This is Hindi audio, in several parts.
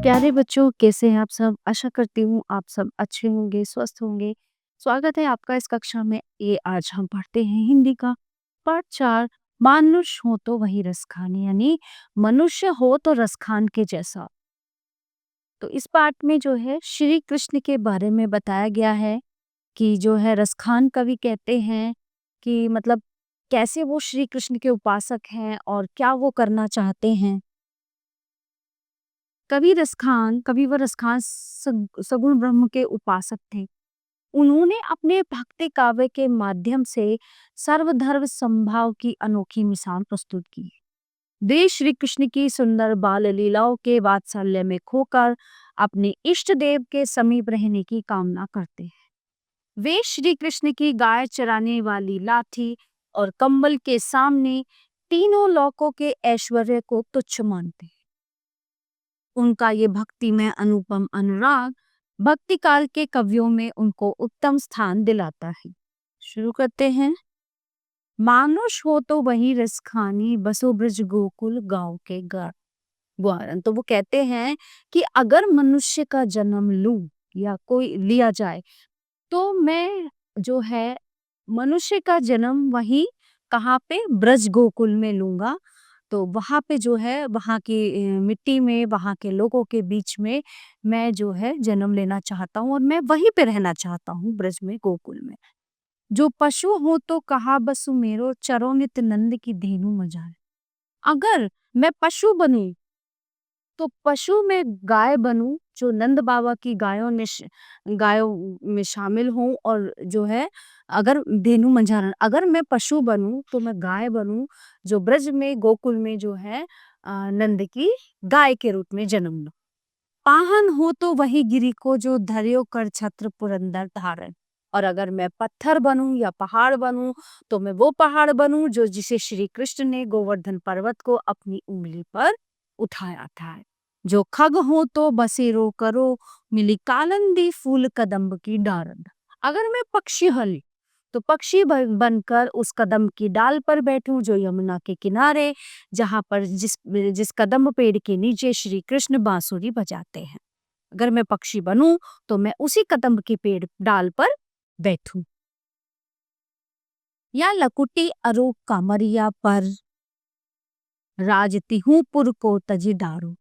प्यारे बच्चों, कैसे हैं आप सब? आशा करती हूँ आप सब अच्छे होंगे, स्वस्थ होंगे। स्वागत है आपका इस कक्षा में। ये आज हम पढ़ते हैं हिंदी का पाठ 4। मानुष हो तो वही रस खान, यानी मनुष्य हो तो रस खान के जैसा। तो इस पाठ में जो है श्री कृष्ण के बारे में बताया गया है कि जो है रसखान कवि कहते हैं कि मतलब कैसे वो श्री कृष्ण के उपासक हैं और क्या वो करना चाहते हैं। कवि व रसखान सगुण ब्रह्म के उपासक थे। उन्होंने अपने भक्ति काव्य के माध्यम से सर्वधर्म संभाव की अनोखी मिसाल प्रस्तुत की। वे श्री कृष्ण की सुंदर बाल लीलाओं के वात्सल्य में खोकर अपने इष्ट देव के समीप रहने की कामना करते हैं। वे श्री कृष्ण की गाय चराने वाली लाठी और कंबल के सामने तीनों लोकों के ऐश्वर्य को तुच्छ मानते हैं। उनका ये भक्ति में अनुपम अनुराग भक्ति काल के कवियों में उनको उत्तम स्थान दिलाता है। शुरू करते हैं। मानुष हो तो वही रस खानी, बसो ब्रज गोकुल गांव के ग्वारन। तो वो कहते हैं कि अगर मनुष्य का जन्म लूं या कोई लिया जाए तो मैं जो है मनुष्य का जन्म वही कहाँ पे, ब्रज गोकुल में लूंगा। तो वहां पे जो है वहां की मिट्टी में, वहां के लोगों के बीच में मैं जो है जन्म लेना चाहता हूँ और मैं वहीं पे रहना चाहता हूँ, ब्रज में, गोकुल में। जो पशु हो तो कहा बसु मेरो, चरो नित नंद की धेनु मजाए। अगर मैं पशु बनूं तो पशु में गाय बनूं, जो नंद बाबा की गायों में शामिल हूँ। और जो है अगर धेनु मंझारण, अगर मैं पशु बनूं तो मैं गाय बनूं, जो ब्रज में, गोकुल में जो है नंद की गाय के रूप में जन्म लो। पाहन हो तो वही गिरी को, जो धर्यो कर छत्र पुरंदर धारण। और अगर मैं पत्थर बनूं या पहाड़ बनूं तो मैं वो पहाड़ बनूं जो जिसे श्री कृष्ण ने गोवर्धन पर्वत को अपनी उंगली पर उठाया था। जो खग हो तो बसेरो करो, मिली कालंदी फूल कदम्ब की डारन। अगर मैं पक्षी हली तो पक्षी बनकर उस कदम की डाल पर बैठूं, जो यमुना के किनारे, जहां पर जिस जिस कदम पेड़ के नीचे श्री कृष्ण बांसुरी बजाते हैं। अगर मैं पक्षी बनूं तो मैं उसी कदम के पेड़ डाल पर बैठूं। या लकुटी अरो कामरिया पर, राजती हूँ पुर को तजी डारू।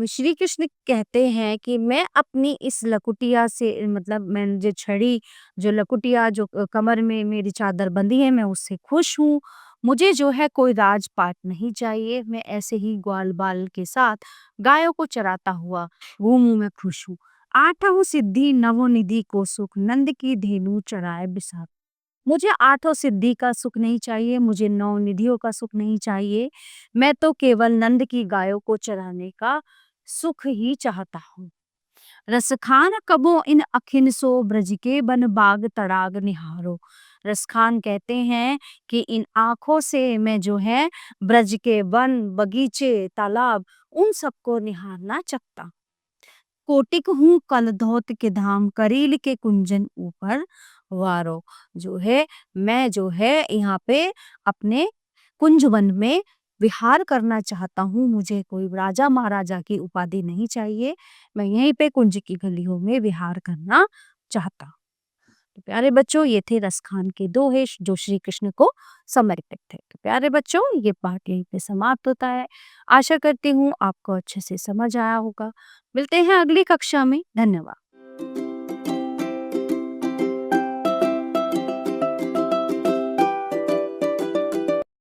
श्री कृष्ण कहते हैं कि मैं अपनी इस लकुटिया से, मतलब मैं जो छड़ी, जो लकुटिया, जो कमर में मेरी चादर बंधी है, मैं उससे खुश हूँ। मुझे जो है कोई राजपाट नहीं चाहिए, मैं ऐसे ही ग्वाल बाल के साथ गायों को चराता हुआ घूमूं, मैं खुश हूँ। आठों सिद्धि नवो निधि को सुख, नंद की धेनु चराए बिसात। मुझे आठों सिद्धि का सुख नहीं चाहिए, मुझे नौ निधियों का सुख नहीं चाहिए। मैं तो केवल नंद की गायों को चराने का सुख ही चाहता हूँ। रसखान कबो इन अखिन सो, ब्रज के बन बाग तड़ाग निहारो। रसखान कहते हैं कि इन आंखों से मैं जो है ब्रज के वन, बगीचे, तालाब, उन सबको निहारना चाहता। कोटिक हूँ कल धौत के धाम, करील के कुंजन ऊपर वारो। जो है मैं जो है यहाँ पे अपने कुंजवन में विहार करना चाहता हूँ। मुझे कोई राजा महाराजा की उपाधि नहीं चाहिए, मैं यहीं पे कुंज की गलियों में विहार करना चाहता हूँ। तो प्यारे बच्चों, ये थे रसखान के दोहे जो श्री कृष्ण को समर्पित थे। तो प्यारे बच्चों, ये पाठ यहीं पे समाप्त होता है। आशा करती हूँ आपको अच्छे से समझ आया होगा। मिलते हैं अगली कक्षा में। धन्यवाद।